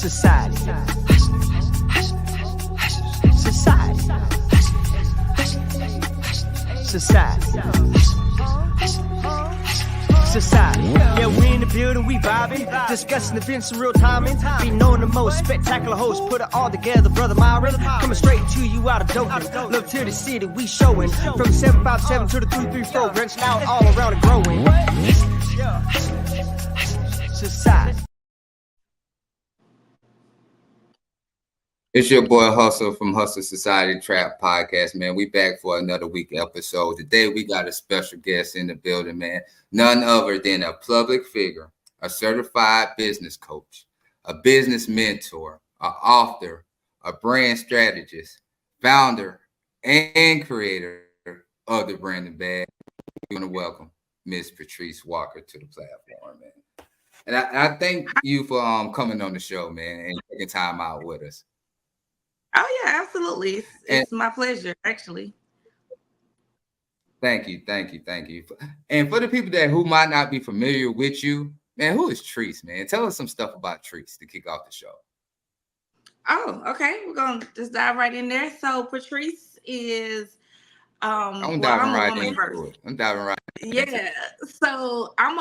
Society. Society. Society. Society. Yeah, we in the building, we vibing, discussing events in real timing. Be knowing the most spectacular hosts, put it all together, brother Myron. Coming straight to you out of Dothan. Look to the city, we showing. From 757 to the 334, wrenched out all around and growing. Society. It's your boy Hustle from Hustersocietytrap podcast, man. We back for another week episode. Today we got a special guest in the building, man. None other than a public figure, a certified business coach, a business mentor, an author, a brand strategist, founder, and creator of the Branding Bag. We want to welcome Miss Patrice Walker to the platform, man. And I thank you for coming on the show, man, and taking time out with us. Oh, yeah, absolutely. It's my pleasure, actually. Thank you. And for the people who might not be familiar with you, man, who is Treese, man? Tell us some stuff about Treese to kick off the show. Oh, okay. We're going to just dive right in there. So Patrice is... I'm diving right Yeah. So I'm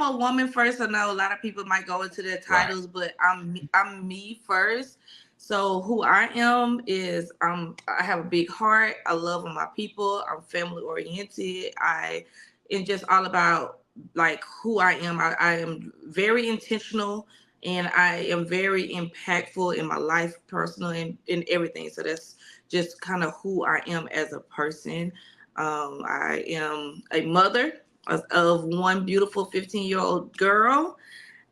a woman first. I know a lot of people might go into their titles, but I'm me first. So who I am is I have a big heart. I love my people. I'm family oriented. I am just all about like who I am. I am very intentional and I am very impactful in my life, personal and in everything. So that's just kind of who I am as a person. I am a mother of one beautiful 15-year-old girl.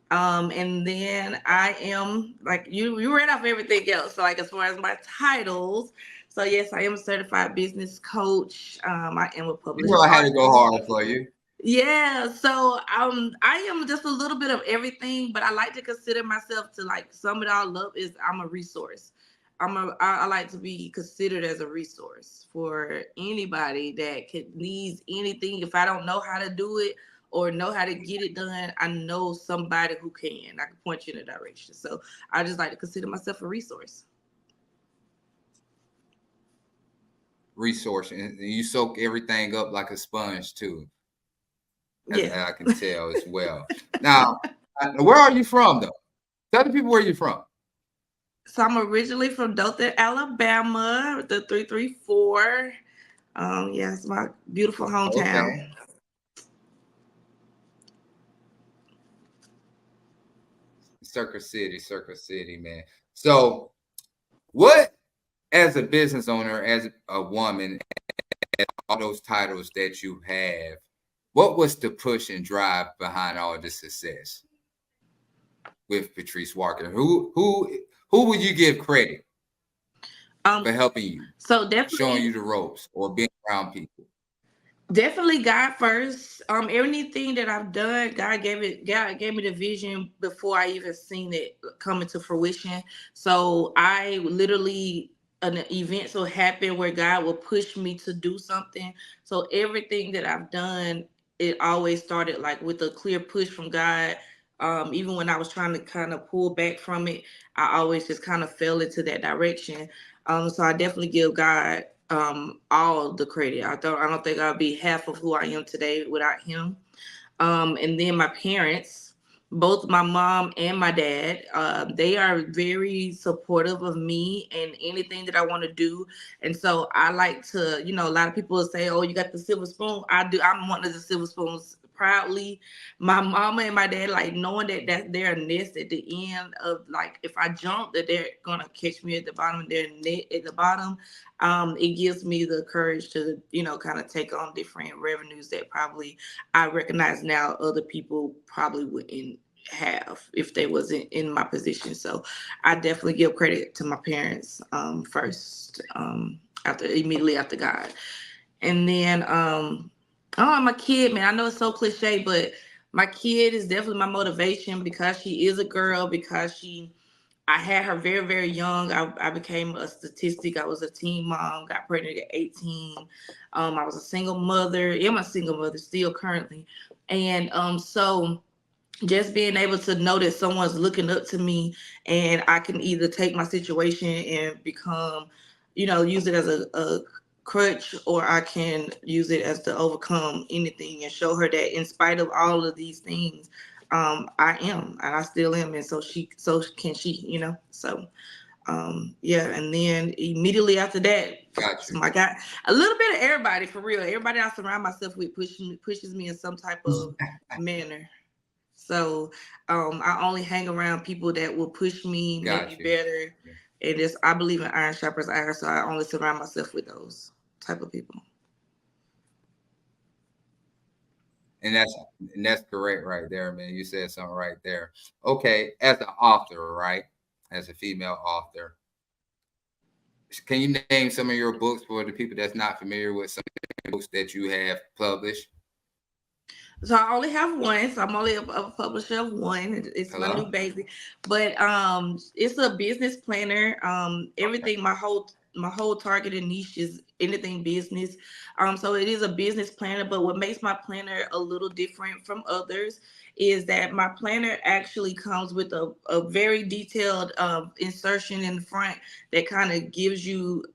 And then I am like you read off everything else. So like as far as my titles, so yes, I am a certified business coach. I am a publisher. You know I had to go hard for you. Yeah, so I am just a little bit of everything, but I like to consider myself to like sum it all up is I'm a resource. I like to be considered as a resource for anybody that needs anything. If I don't know how to do it or know how to get it done, I know somebody who can. I can point you in a direction. So I just like to consider myself a resource. Resource, and you soak everything up like a sponge too. Yeah, I can tell as well. Now, where are you from, though? Tell the people where you're from. So I'm originally from Dothan, Alabama, the 334. Yeah, it's my beautiful hometown. Okay. Circus City, man. So what, as a business owner, as a woman, and all those titles that you have, what was the push and drive behind all the success with Patrice Walker? Who would you give credit for helping you? So definitely showing you the ropes or being around people. Definitely God first. Anything that I've done, God gave me the vision before I even seen it come into fruition. So I literally, an event so happened where God will push me to do something. So everything that I've done, it always started like with a clear push from God. Even when I was trying to kind of pull back from it, I always just kind of fell into that direction. So I definitely give God all the credit. I don't think I'll be half of who I am today without him. And then my parents, both my mom and my dad, they are very supportive of me and anything that I want to do. And so I like to, a lot of people will say, oh, you got the silver spoon. I do. I'm one of the silver spoons proudly. My mama and my dad, like knowing that they're a nest at the end of, like, if I jump, that they're gonna catch me at the bottom, they're net at the bottom. It gives me the courage to, kind of take on different revenues that probably I recognize now other people probably wouldn't have if they wasn't in my position. So I definitely give credit to my parents first, immediately after God. And then my kid, man, I know it's so cliche, but my kid is definitely my motivation because she is a girl, because I had her very, very young. I became a statistic. I was a teen mom, got pregnant at 18. I was a single mother. I'm a single mother still currently. And so just being able to know that someone's looking up to me, and I can either take my situation and become, use it as a crutch, or I can use it as to overcome anything and show her that in spite of all of these things, I am, and I still am. And so can she, so yeah. And then immediately after that, Got so you. I got a little bit of everybody, for real. Everybody I surround myself with pushes me in some type of manner. So I only hang around people that will push me, make me Got you. better. And just, I believe in iron sharpers iron, so I only surround myself with those type of people. And that's and that's correct right there, man. You said something right there. Okay, as an author, right? As a female author, can you name some of your books for the people that's not familiar with some of the books that you have published? So I only have one. So I'm only a publisher of one. It's my new Hello? baby, but it's a business planner. Okay. Everything, my whole targeted niche is anything business. So it is a business planner. But what makes my planner a little different from others is that my planner actually comes with a very detailed insertion in the front that kind of gives you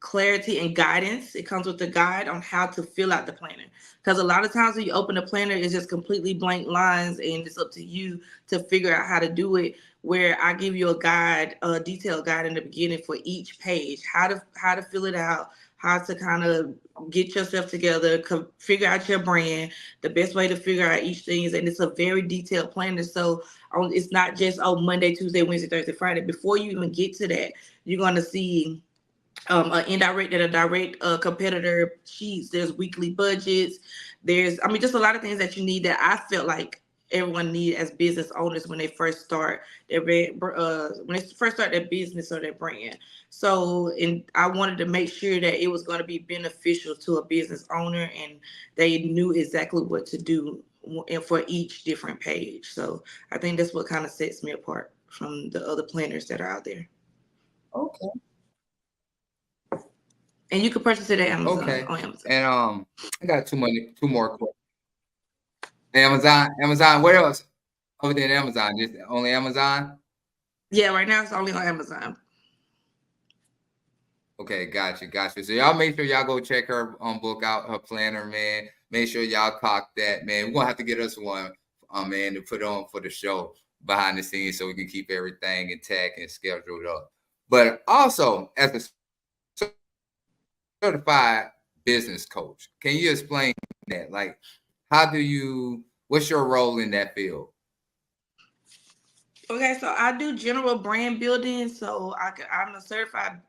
clarity and guidance. It comes with a guide on how to fill out the planner, because a lot of times when you open a planner, it's just completely blank lines, and it's up to you to figure out how to do it. Where I give you a guide, a detailed guide in the beginning for each page, how to fill it out, how to kind of get yourself together, figure out your brand, the best way to figure out each thing is, and it's a very detailed planner. So it's not just Monday, Tuesday, Wednesday, Thursday, Friday. Before you even get to that, you're going to see an indirect and a direct competitor sheets. There's weekly budgets. There's, I mean, just a lot of things that you need that I felt like everyone need as business owners when they first start their when they first start their business or their brand. So, and I wanted to make sure that it was going to be beneficial to a business owner, and they knew exactly what to do and for each different page. So I think that's what kind of sets me apart from the other planners that are out there. Okay. And you can purchase it at Amazon, Okay. on Amazon. And I got two more questions. Amazon. Where else? Other than Amazon, just only Amazon. Yeah, right now it's only on Amazon. Okay, gotcha. So y'all make sure y'all go check her book out, her planner, man. Make sure y'all cock that, man. We're gonna have to get us one, man, to put on for the show behind the scenes so we can keep everything intact and scheduled up. But also, as a certified business coach, can you explain that? Like, what's your role in that field? Okay, so I do general brand building. So I'm a certified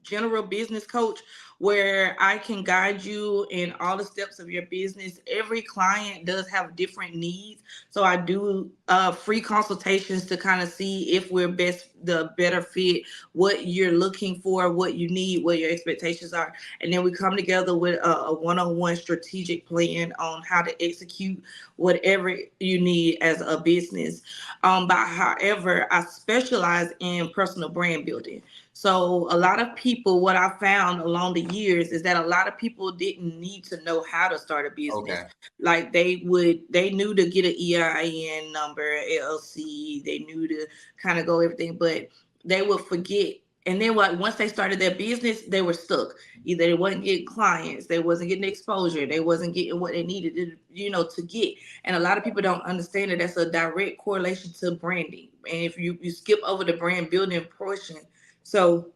general business coach, where I can guide you in all the steps of your business. Every client does have different needs. So I do free consultations to kind of see if we're the better fit, what you're looking for, what you need, what your expectations are. And then we come together with a one-on-one strategic plan on how to execute whatever you need as a business. But however, I specialize in personal brand building. So a lot of people, what I found along the years is that a lot of people didn't need to know how to start a business. Okay. Like they knew to get an EIN number, LLC, they knew to kind of go everything, but they would forget. And then once they started their business, they were stuck. Either they wasn't getting clients, they wasn't getting exposure, they wasn't getting what they needed to get. And a lot of people don't understand that that's a direct correlation to branding. And if you skip over the brand building portion, so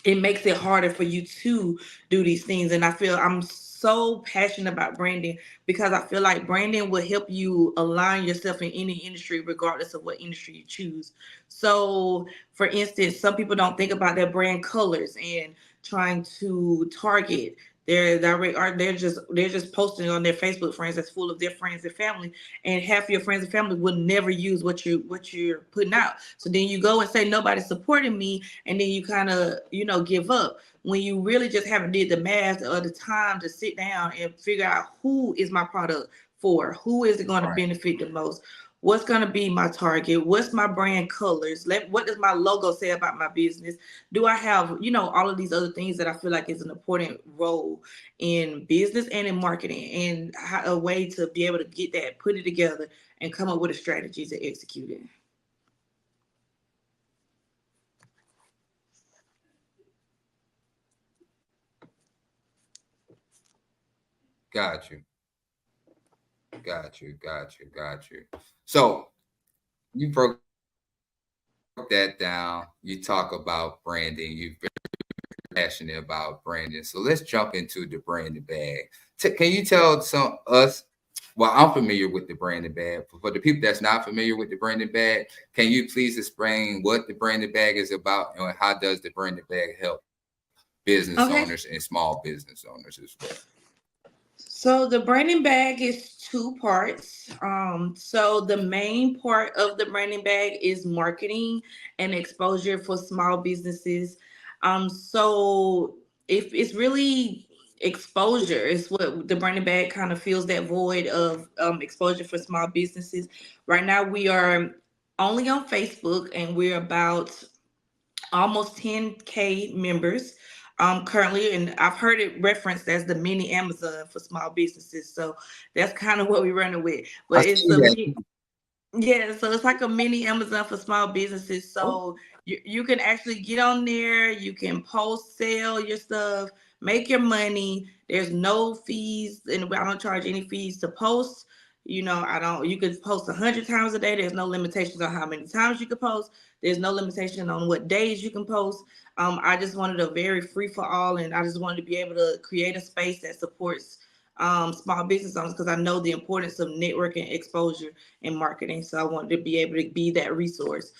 it makes it harder for you to do these things. And I feel I'm so passionate about branding, because I feel like branding will help you align yourself in any industry, regardless of what industry you choose. So, for instance, some people don't think about their brand colors and trying to target their direct art. They're just posting on their Facebook friends that's full of their friends and family, and half your friends and family will never use what you're putting out. So then you go and say nobody's supporting me, and then you kind of give up, when you really just haven't did the math or the time to sit down and figure out who is my product for, who is it going to Right. benefit the most, what's going to be my target, what's my brand colors, what does my logo say about my business, do I have, all of these other things that I feel like is an important role in business and in marketing, and a way to be able to get that, put it together, and come up with a strategy to execute it. Got you. Got you. Got you. Got you. So you broke that down. You talk about branding. You're very passionate about branding. So let's jump into the branding bag. Can you tell us? Well, I'm familiar with the branding bag. For the people that's not familiar with the branding bag, can you please explain what the branding bag is about and how does the branding bag help business Okay. owners and small business owners as well? So the branding bag is two parts. So the main part of the branding bag is marketing and exposure for small businesses. So if it's really exposure is what the branding bag kind of fills that void of exposure for small businesses. Right now we are only on Facebook, and we're about almost 10K members currently, and I've heard it referenced as the mini Amazon for small businesses. So that's kind of what we're running with. I But it's see a that. yeah, so it's like a mini Amazon for small businesses. Oh, So you can actually get on there, you can post, sell your stuff, make your money. There's no fees, and I don't charge any fees to post. I don't, you could post 100 times a day. There's no limitations on how many times you could post. There's no limitation on what days you can post. I just wanted a very free for all, and I just wanted to be able to create a space that supports small business owners, because I know the importance of networking, exposure, and marketing. So I wanted to be able to be that resource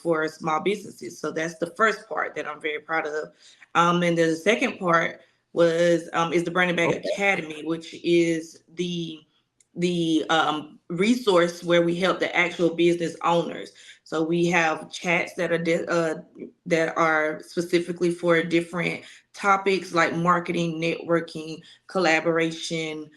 for small businesses. So that's the first part that I'm very proud of. And the second part was is the Branding Bag okay. Academy, which is the resource where we help the actual business owners. So we have chats that are specifically for different topics like marketing, networking, collaboration,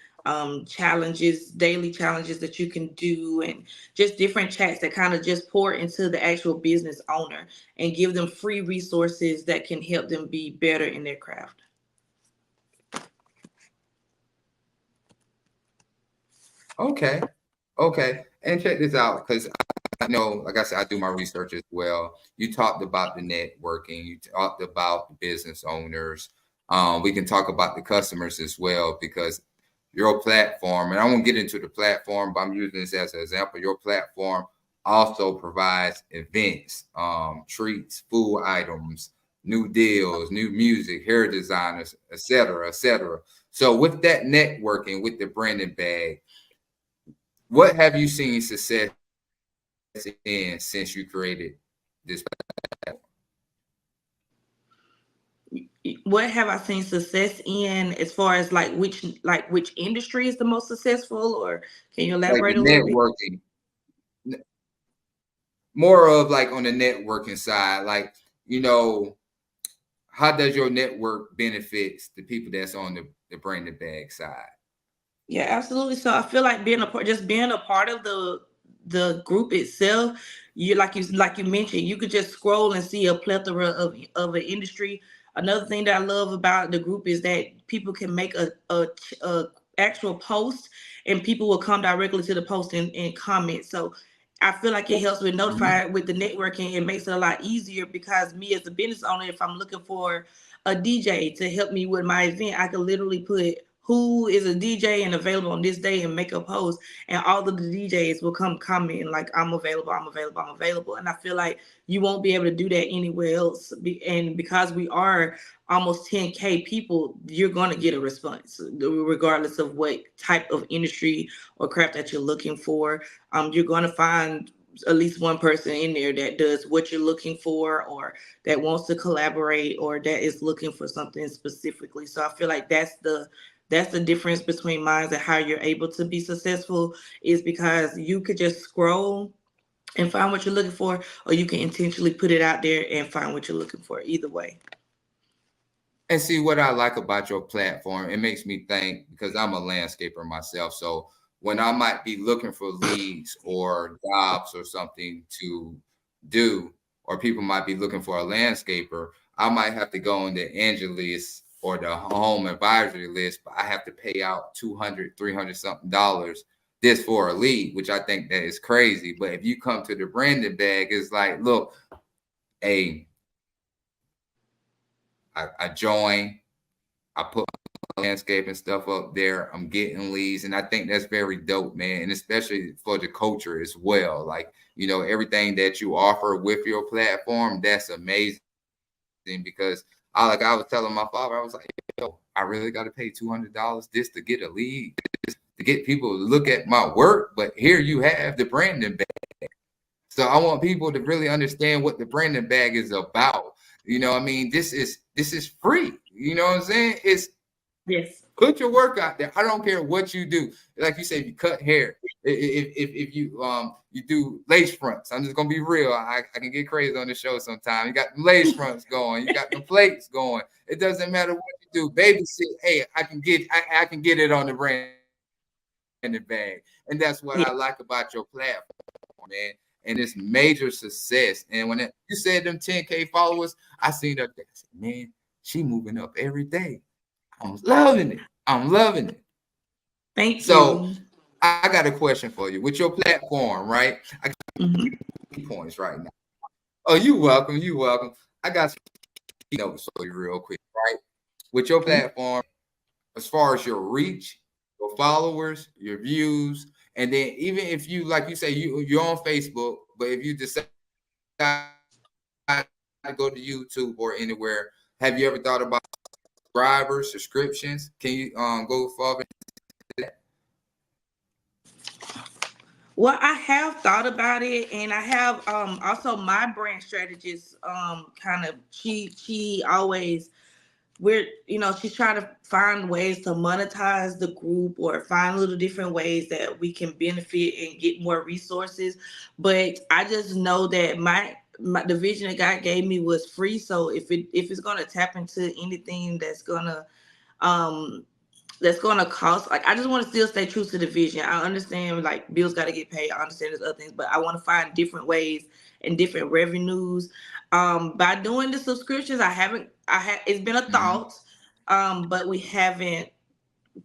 challenges, daily challenges that you can do, and just different chats that kind of just pour into the actual business owner and give them free resources that can help them be better in their craft. Okay. Okay. And check this out, because I know, like I said, I do my research as well. You talked about the networking, you talked about the business owners. We can talk about the customers as well, because your platform, and I won't get into the platform, but I'm using this as an example. Your platform also provides events, treats, food items, new deals, new music, hair designers, et cetera, et cetera. So with that networking, with the branding bag, what have you seen success in since you created this platform? What have I seen success in, as far as which industry is the most successful, or can you Like elaborate the a little bit? networking, more of like on the networking side, like, you know, how does your network benefits the people that's on the branding bag side? Yeah, absolutely. So I feel like being a part of the group itself, you mentioned, you could just scroll and see a plethora of an industry. Another thing that I love about the group is that people can make a actual post, and people will come directly to the post and comment. So I feel like it helps with Mhm. notify with the networking. It makes it a lot easier, because me as a business owner, if I'm looking for a DJ to help me with my event, I could literally put who is a DJ and available on this day and make a post, and all of the DJs will come commenting like, I'm available, I'm available, I'm available. And I feel like you won't be able to do that anywhere else. And because we are almost 10K people, you're going to get a response regardless of what type of industry or craft that you're looking for. You're going to find at least one person in there that does what you're looking for, or that wants to collaborate, or that is looking for something specifically. So I feel like that's the difference between mine and how you're able to be successful, is because you could just scroll and find what you're looking for, or you can intentionally put it out there and find what you're looking for. Either way. And see what I like about your platform, it makes me think, because I'm a landscaper myself. So when I might be looking for leads or jobs or something to do, or people might be looking for a landscaper, I might have to go on the Angel list or the home advisory list, but I have to pay out $200, $300 something dollars this for a lead, which I think that is crazy. But if you come to the branded bag, it's like, look, hey, I join, I put landscaping stuff up there, I'm getting leads, and I think that's very dope, man, and especially for the culture as well. Like, you know, everything that you offer with your platform, that's amazing, because I was telling my father, I was like, yo, I really got to pay $200 just to get a lead, just to get people to look at my work. But here you have the branding bag. So I want people to really understand what the branding bag is about. You know what I mean? This is free. You know what I'm saying? It's Yes. Put your work out there. I don't care what you do. Like you said, if you cut hair, if you do lace fronts, I'm just gonna be real. I can get crazy on the show sometimes. You got the lace fronts going, you got the plates going. It doesn't matter what you do. Babysit, hey, I can get it on the brand in the bag. And that's what I like about your platform, man. And it's major success. And when you said them 10K followers, I seen that. I said, man, she moving up every day. I'm loving it. I'm loving it. Thank you. So I got a question for you. With your platform, right? I got points right now. Oh, you welcome. You welcome. I got some notes for you real quick, right? With your platform, as far as your reach, your followers, your views, and then even if you, like you say, you're on Facebook, but if you decide to go to YouTube or anywhere, have you ever thought about subscribers, subscriptions? Can you go further into that? Well, I have thought about it, and I have also my brand strategist kind of she always she's trying to find ways to monetize the group or find little different ways that we can benefit and get more resources. But I just know that my the vision that God gave me was free. So if it's gonna tap into anything um that's going to cost, like, I just want to still stay true to the vision. I understand, like, bills got to get paid. I understand there's other things, but I want to find different ways and different revenues. By doing the subscriptions, it's been a thought, but we haven't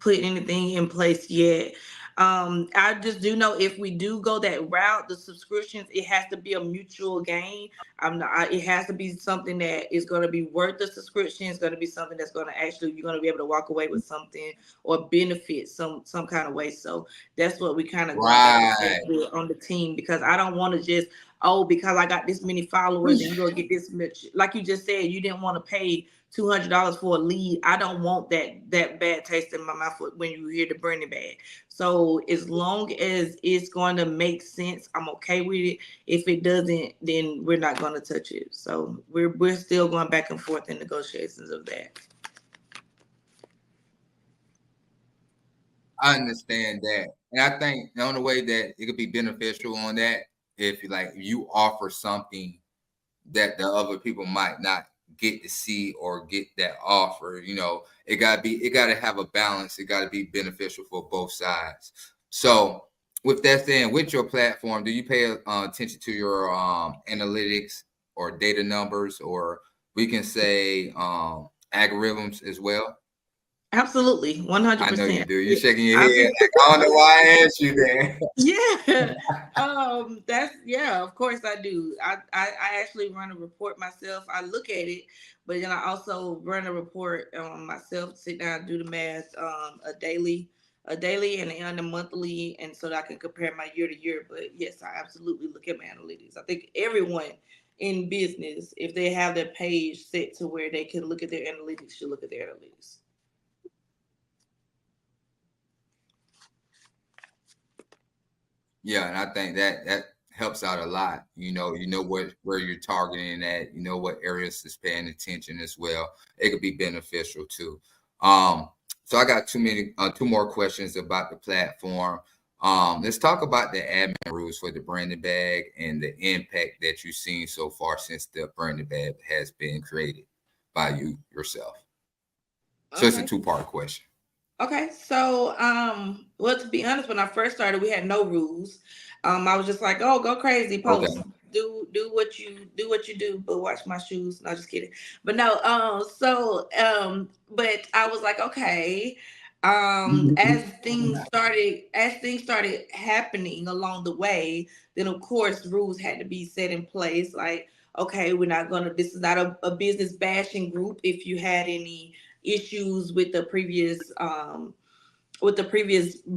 put anything in place yet. I just do know if we do go that route, the subscriptions, it has to be a mutual gain. It has to be something that is going to be worth the subscription. It's going to be something that's going to actually, you're going to be able to walk away with something or benefit some kind of way. So that's what we kind of going back and forth with on the team, because I don't want to just, because I got this many followers and you're going to get this much. Like you just said, you didn't want to pay $200 for a lead. I don't want that bad taste in my mouth when you hear the branding bag. So as long as it's going to make sense, I'm okay with it. If it doesn't, then we're not going to touch it. So we're still going back and forth in negotiations of that. I understand that, and I think the only way that it could be beneficial on that, if you offer something that the other people might not get to see or get that offer, it gotta have a balance. It gotta be beneficial for both sides. So with that said, with your platform, do you pay attention to your analytics or data numbers, or we can say algorithms as well? Absolutely, 100%. I know you do. You're shaking your head. I don't know why I asked you that. Yeah. Of course I do. I actually run a report myself. I look at it, but then I also run a report myself, sit down, do the math, a daily and a monthly, and so that I can compare my year to year. But yes, I absolutely look at my analytics. I think everyone in business, if they have their page set to where they can look at their analytics, should look at their analytics. Yeah, and I think that helps out a lot. You know where you're targeting at. You know what areas is paying attention as well. It could be beneficial too. So I got two more questions about the platform. Let's talk about the admin rules for the branded bag and the impact that you've seen so far since the branded bag has been created by you yourself. So it's a two-part question. Okay, so well, to be honest, when I first started, we had no rules. I was just like, oh, go crazy, Okay. post, do what you do, but watch my shoes. No, just kidding. But no, but I was like, okay. As things started happening along the way, then of course rules had to be set in place. Like, okay, we're not gonna. This is not a business bashing group. If you had any issues with the previous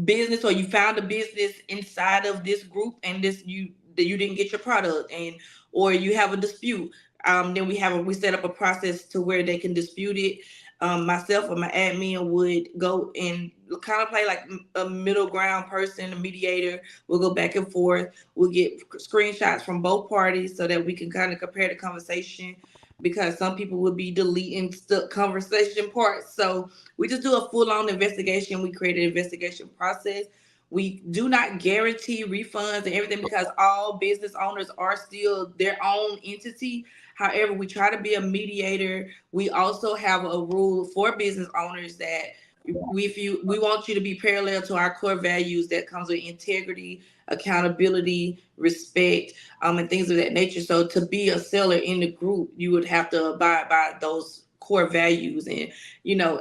business, or you found a business inside of this group and this you that you didn't get your product, and or you have a dispute, then we set up a process to where they can dispute it. Myself or my admin would go and kind of play like a middle ground person, a mediator. We'll go back and forth. We'll get screenshots from both parties so that we can kind of compare the conversation, because some people would be deleting conversation parts. So we just do a full on investigation. We create an investigation process. We do not guarantee refunds and everything, because all business owners are still their own entity. However, we try to be a mediator. We also have a rule for business owners that we want you to be parallel to our core values that comes with integrity, accountability, respect, and things of that nature. So to be a seller in the group, you would have to abide by those core values. And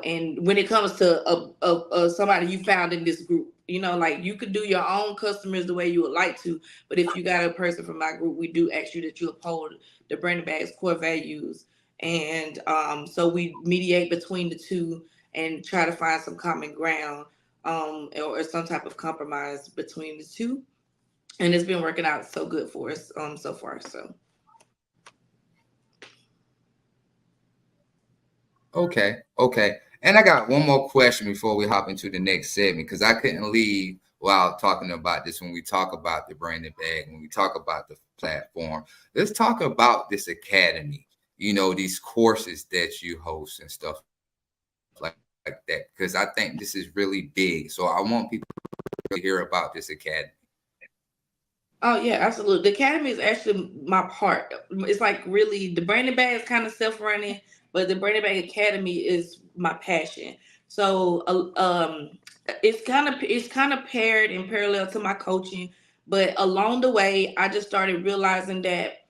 and when it comes to somebody you found in this group, like, you could do your own customers the way you would like to, but if you got a person from my group, we do ask you that you uphold the Brandon Bag's core values. And so we mediate between the two and try to find some common ground, or some type of compromise between the two. And it's been working out so good for us so far. So Okay, okay. And I got one more question before we hop into the next segment, because I couldn't leave while talking about this. When we talk about the branded bag, when we talk about the platform, let's talk about this academy. These courses that you host and stuff like that, because I think this is really big. So I want people to really hear about this academy. oh yeah, absolutely. The academy is actually my part. It's like, really, the Brandon Bag is kind of self-running, but the Brandon Bag Academy is my passion. So it's kind of paired in parallel to my coaching, but along the way, I just started realizing that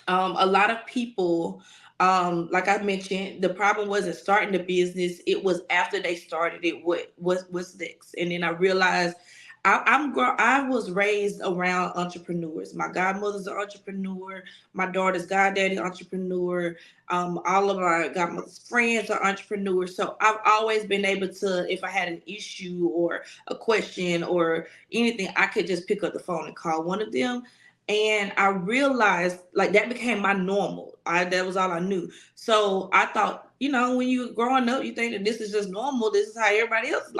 a lot of people, like I mentioned, the problem wasn't starting the business, it was after they started it, what's next. And then I realized I was raised around entrepreneurs. My godmother's an entrepreneur, my daughter's goddaddy entrepreneur, all of my godmother's friends are entrepreneurs. So I've always been able to, if I had an issue or a question or anything, I could just pick up the phone and call one of them. And I realized, like, that became my normal. That was all I knew. So I thought, when you growing up, you think that this is just normal. This is how everybody else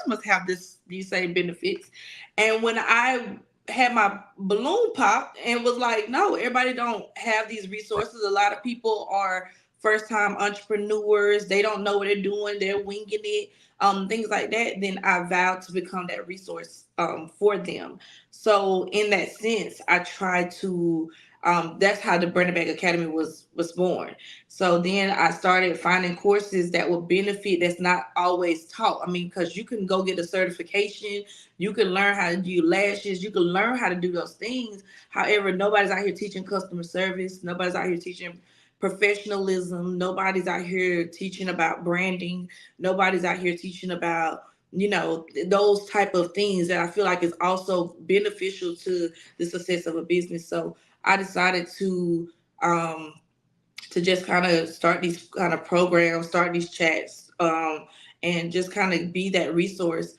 must have these same benefits. And when I had my balloon pop and was like, no, everybody don't have these resources. A lot of people are first time entrepreneurs. They don't know what they're doing. They're winging it. Things like that. Then I vowed to become that resource for them. So in that sense, I try to. That's how the Brandon Bag Academy was born. So then I started finding courses that will benefit, that's not always taught. I mean, because you can go get a certification, you can learn how to do lashes, you can learn how to do those things. However, nobody's out here teaching customer service. Nobody's out here teaching professionalism. Nobody's out here teaching about branding. Nobody's out here teaching about those type of things that I feel like is also beneficial to the success of a business. So I decided um to just kind of start these kind of programs, start these chats, and just kind of be that resource.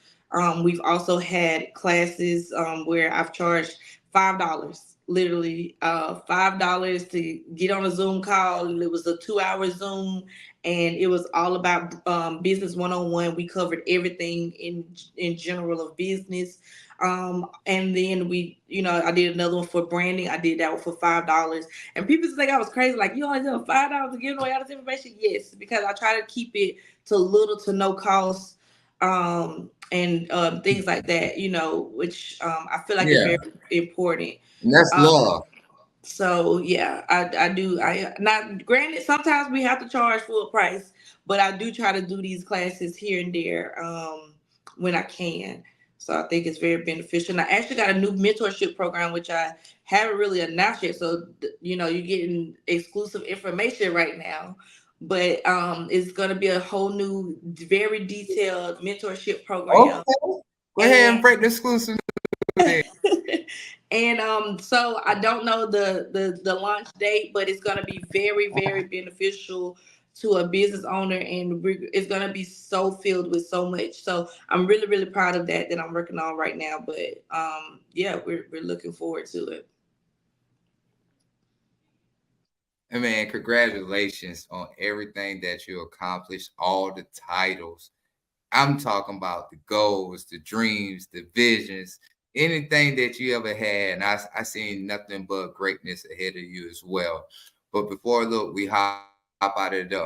We've also had classes where I've charged $5, literally $5 to get on a Zoom call. It was a 2-hour Zoom, and it was all about business 101. We covered everything in general of business. And then I did another one for branding. I did that one for $5. And people think I was crazy, like, you only doing $5 to give away all this information? Yes, because I try to keep it to little to no cost, and things like that, which I feel like is Yeah, very important. and that's Um, love. So yeah, I do. I not granted sometimes we have to charge full price, but I do try to do these classes here and there when I can. So I think it's very beneficial. And I actually got a new mentorship program which I haven't really announced yet. So you're getting exclusive information right now. But it's gonna be a whole new, very detailed mentorship program. Okay. Go ahead and break the exclusive. And so I don't know the launch date, but it's gonna be very, very beneficial to a business owner, and it's gonna be so filled with so much. So I'm really, really proud of that I'm working on right now. But yeah, we're looking forward to it. And man, congratulations on everything that you accomplished, all the titles. I'm talking about the goals, the dreams, the visions, anything that you ever had. And I seen nothing but greatness ahead of you as well. But before we hop out of the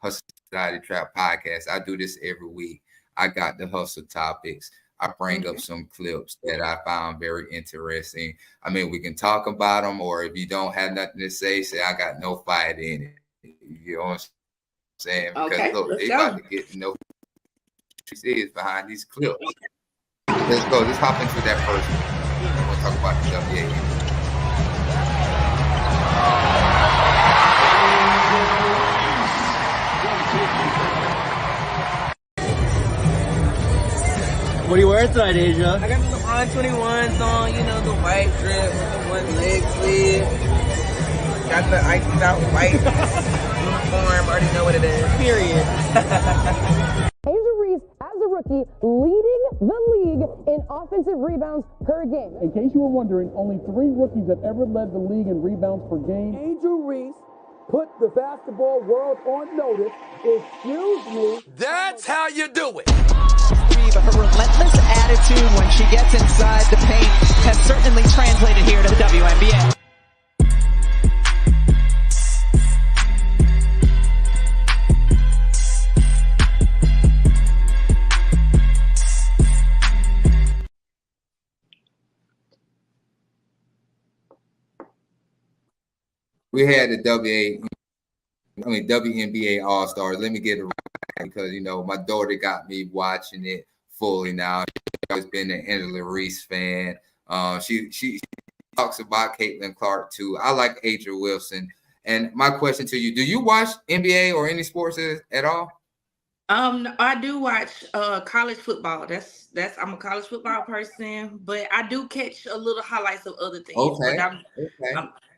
Hustle Society Trap podcast, I do this every week. I got the hustle topics. I bring up some clips that I found very interesting. I mean, we can talk about them, or if you don't have nothing to say I got no fight in it. You know what I'm saying? Because Okay, look, let's they go. about to get to know who is behind these clips. Let's go. Let's hop into that first one. We'll talk about the WA. What are you wearing tonight, Asia? I got the LeBron 21s on, the white drip with the one leg sleeve. Got the iced out white uniform, already know what it is. Period. Angel Reese, as a rookie, leading the league in offensive rebounds per game. In case you were wondering, only 3 rookies have ever led the league in rebounds per game. Angel Reese put the basketball world on notice. Excuse me. That's how you do it. But her relentless attitude when she gets inside the paint has certainly translated here to the WNBA. We had the WNBA All-Stars. Let me get it right because, my daughter got me watching it fully now. She's always been an Angela Reese fan. She talks about Caitlin Clark too. I like Adria Wilson. And my question to you, do you watch NBA or any sports at all? I do watch college football. I'm a college football person, but I do catch a little highlights of other things. Okay.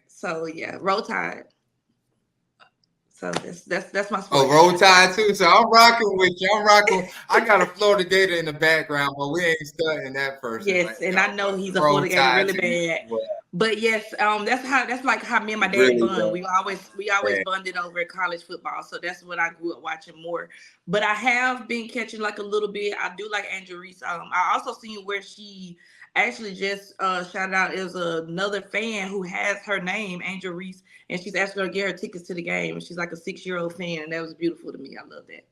So yeah, Roll Tide. So that's my sport. Oh, Roll Tide too. So I'm rocking with you. I got a Florida Gator in the background, but we ain't studying that person. Yes, and I know he's a Florida Gator really bad. Well. But yes, that's like how me and my dad really bond. We always bonded over college football. So that's what I grew up watching more. But I have been catching like a little bit. I do like Angel Reese. I also seen where she actually just shouted out as another fan who has her name, Angel Reese, and she's asking her to get her tickets to the game. And she's like a 6-year-old fan, and that was beautiful to me. I love that.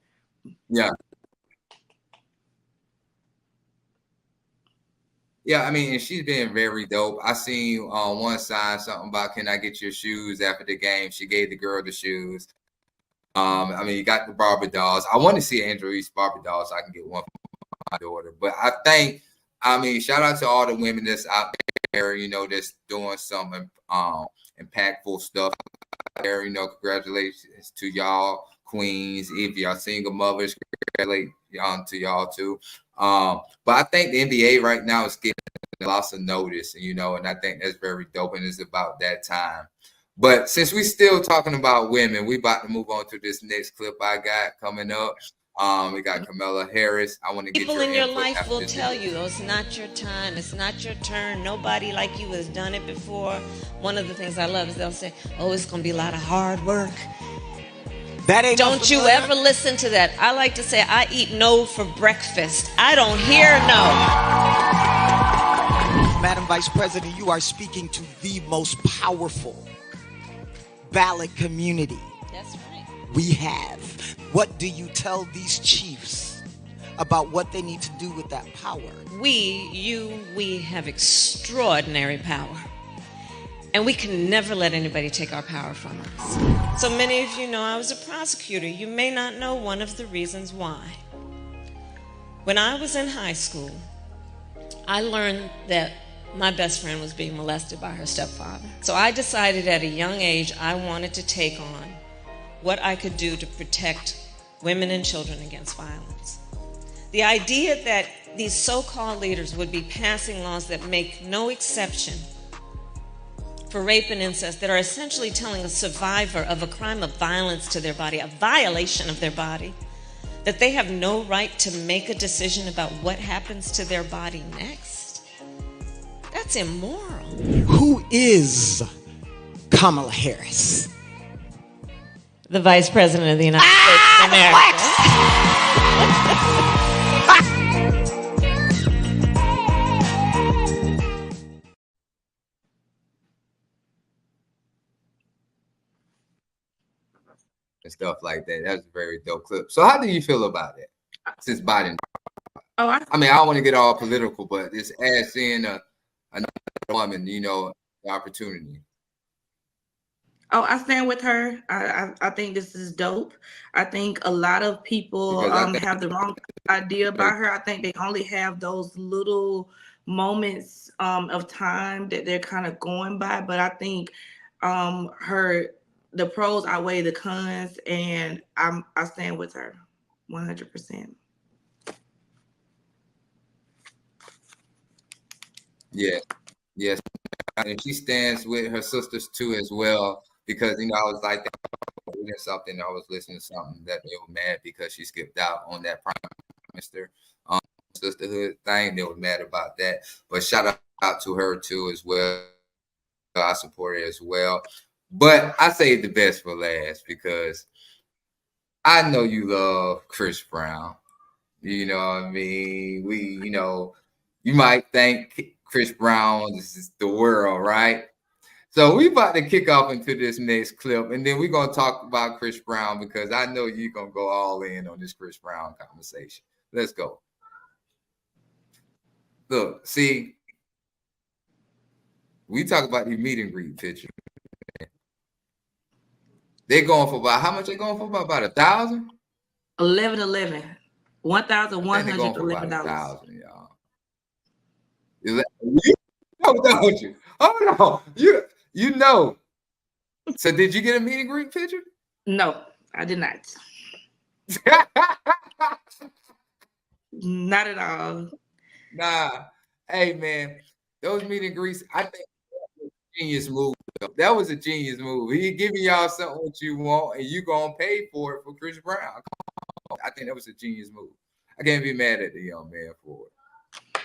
Yeah. Yeah, I mean, and she's been very dope. I seen on one side something about, can I get your shoes after the game? She gave the girl the shoes. I mean, you got the Barbie dolls. I want to see Angel Reese Barbie dolls so I can get one for my daughter. But shout out to all the women that's out there, that's doing some impactful stuff out there. Congratulations to y'all, queens. If y'all single mothers, congratulations to y'all too. But I think the NBA right now is getting lots of notice, and I think that's very dope, and it's about that time. But since we still talking about women, we about to move on to this next clip I got coming up. We got Kamala Harris. I want to get people in your life will tell you, it's not your time, it's not your turn. Nobody like you has done it before. One of the things I love is they'll say, it's going to be a lot of hard work. That ain't. Don't you ever listen to that. I like to say I eat no for breakfast. I don't hear no. Madam Vice President, you are speaking to the most powerful ballot community. That's right. We have. What do you tell these chiefs about what they need to do with that power? We have extraordinary power. And we can never let anybody take our power from us. So many of you know I was a prosecutor. You may not know one of the reasons why. When I was in high school, I learned that my best friend was being molested by her stepfather. So I decided at a young age I wanted to take on what I could do to protect women and children against violence. The idea that these so-called leaders would be passing laws that make no exception for rape and incest, that are essentially telling a survivor of a crime of violence to their body, a violation of their body, that they have no right to make a decision about what happens to their body next. That's immoral. Who is Kamala Harris? The Vice President of the United States of America. And stuff like that. That's a very dope clip. So how do you feel about it? Since Biden, I mean, I don't want to get all political, but it's as seeing another woman, you know, the opportunity. Oh, I stand with her. I think this is dope. I think a lot of people have the wrong idea about her. I think they only have those little moments of time that they're kind of going by. But I think the pros outweigh the cons, and I stand with her 100%. Yeah, yes, and she stands with her sisters too as well, because you know I was like something. I was listening to something that they were mad because she skipped out on that Prime Minister sisterhood thing. They were mad about that, but shout out to her too as well. I support her as well. But I saved the best for last because I know you love Chris Brown. You know what I mean? You know, you might think Chris Brown is the world, right? So we about to kick off into this next clip, and then we're going to talk about Chris Brown because I know you're going to go all in on this Chris Brown conversation. Let's go. Look, see, we talk about the meet and greet picture. They're going for about, how much they going for? About 1,000? 1111. $1,111. $1,000, y'all. You know, don't you? Oh no, you know. So did you get a meet and greet picture? No, I did not. Not at all. Nah. Hey man, those meet and greets, I think genius move. That was a genius move. He giving y'all something what you want, and you gonna pay for it for Chris Brown. I think that was a genius move. I can't be mad at the young man for it.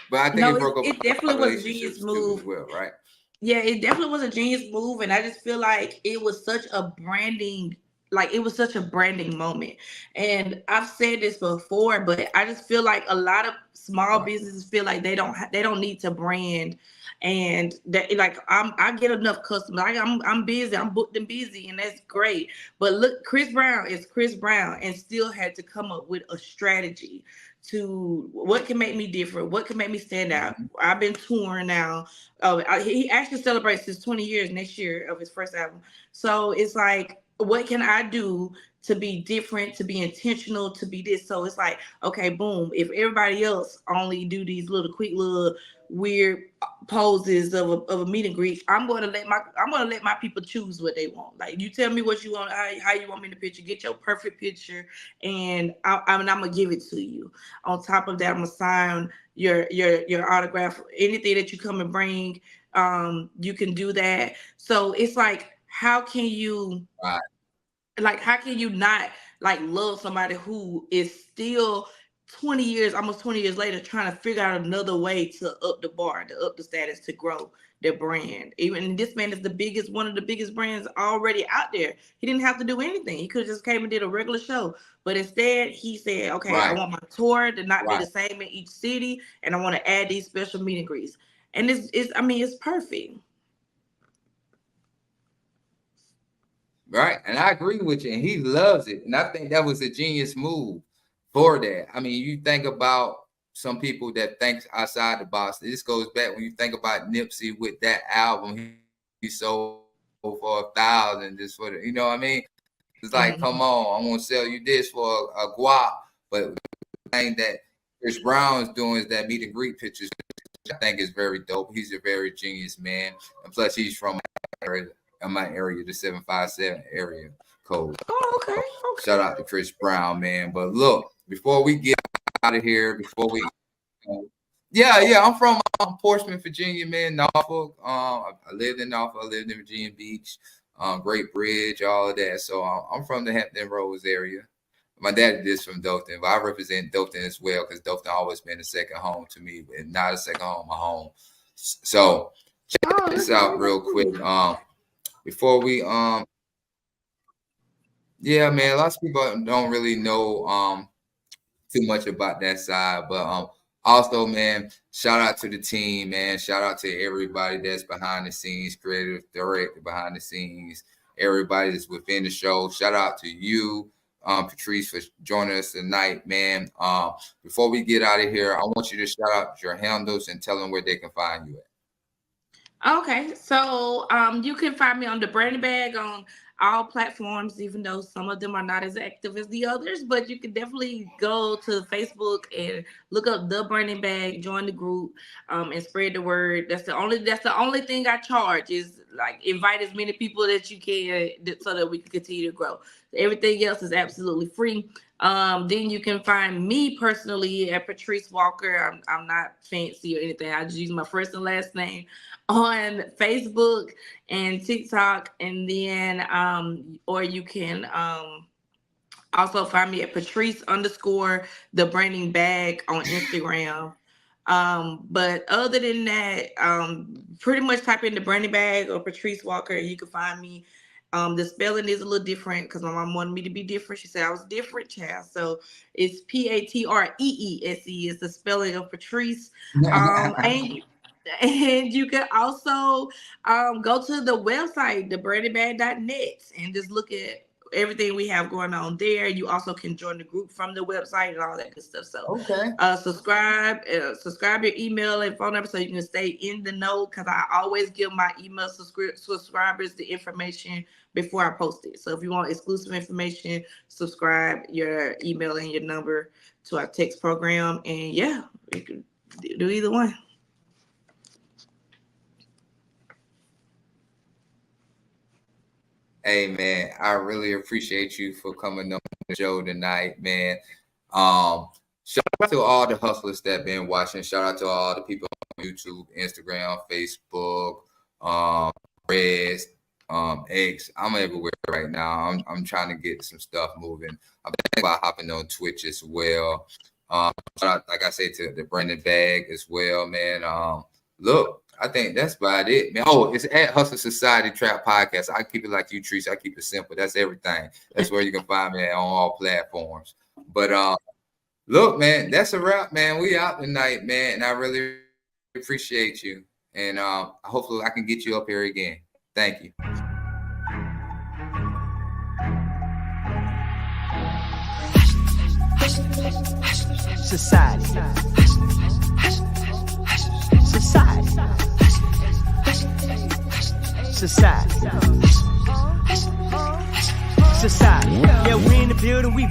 But I think it definitely was a genius move. As well, right? Yeah, it definitely was a genius move, and I just feel like it was such a branding. Like it was such a branding moment. And I've said this before, but I just feel like a lot of small businesses feel like they don't need to brand, and that like I get enough customers. I'm busy, I'm booked and busy, and that's great. But look, Chris Brown is Chris Brown and still had to come up with a strategy to what can make me different, what can make me stand out. I've been touring now. He actually celebrates his 20 years next year of his first album. So it's like, what can I do to be different, to be intentional, to be this? So it's like, okay, boom. If everybody else only do these little quick little weird poses of a meet and greet, I'm gonna let my people choose what they want. Like you tell me what you want, how you want me in the picture, get your perfect picture, and I'm gonna give it to you. On top of that, I'm gonna sign your autograph. Anything that you come and bring, you can do that. So it's like, how can you not like love somebody who is still 20 years, almost 20 years later, trying to figure out another way to up the bar, to up the status, to grow their brand? Even this man is one of the biggest brands already out there. He didn't have to do anything. He could have just came and did a regular show. But instead, he said, okay, I want my tour to not be the same in each city, and I want to add these special meet and greets. And it's perfect. Right. And I agree with you. And he loves it. And I think that was a genius move for that. I mean, you think about some people that think outside the box. This goes back when you think about Nipsey with that album. sold for 1,000 just for the, you know what I mean? It's like, Mhm. come on, I'm gonna sell you this for a guap. But the thing that Chris Brown is doing is that meet and greet pictures. I think is very dope. He's a very genius man, and plus he's from my area, the 757 area code. Oh, okay. Shout out to Chris Brown, man. But look, before we get out of here, yeah, I'm from Portsmouth, Virginia, man. Norfolk. I lived in Norfolk. I lived in Virginia Beach, Great Bridge, all of that. So I'm from the Hampton Roads area. My dad is from Dothan, but I represent Dothan as well because Dothan always been a second home to me, and not a second home, a home. So check this out real quick. Before we yeah, man, a lot of people don't really know too much about that side, but also, man, shout out to the team, man. Shout out to everybody that's behind the scenes, creative director behind the scenes, everybody that's within the show. Shout out to you, Patrice, for joining us tonight, man. Before we get out of here, I want you to shout out your handles and tell them where they can find you at. Okay, so you can find me on the Branding Bag on all platforms, even though some of them are not as active as the others, but you can definitely go to Facebook and look up the Branding Bag, join the group, and spread the word. That's the only thing I charge is like invite as many people that you can so that we can continue to grow. Everything else is absolutely free. Then you can find me personally at Patrice Walker. I'm not fancy or anything. I just use my first and last name on Facebook and TikTok, and then or you can also find me at Patrice_the Branding Bag on Instagram. But other than that, pretty much type in the Branding Bag or Patrice Walker and you can find me. The spelling is a little different because my mom wanted me to be different. She said I was different, child. So it's Patreese is the spelling of Patrice. And you can also go to the website, thebrandingbag.net, and just look at everything we have going on there. You also can join the group from the website and all that good stuff. So subscribe your email and phone number so you can stay in the know, because I always give my email subscribers the information before I post it. So if you want exclusive information, subscribe your email and your number to our text program. And yeah, you can do either one. Hey, man, I really appreciate you for coming on the show tonight, man. Shout out to all the hustlers that been watching. Shout out to all the people on YouTube, Instagram, Facebook, Reds, X. I'm everywhere right now. I'm trying to get some stuff moving. I'm thinking about hopping on Twitch as well. Shout out, like I said, to the Branding Bag as well, man. Look, I think that's about it, man. Oh, it's at Hustle Society Trap Podcast. I keep it like you, Trees. I keep it simple. That's everything. That's where you can find me on all platforms. But look, man, that's a wrap, man. We out tonight, man, and I really appreciate you. And hopefully I can get you up here again. Thank you. Society. Society. Yeah, we in the building, we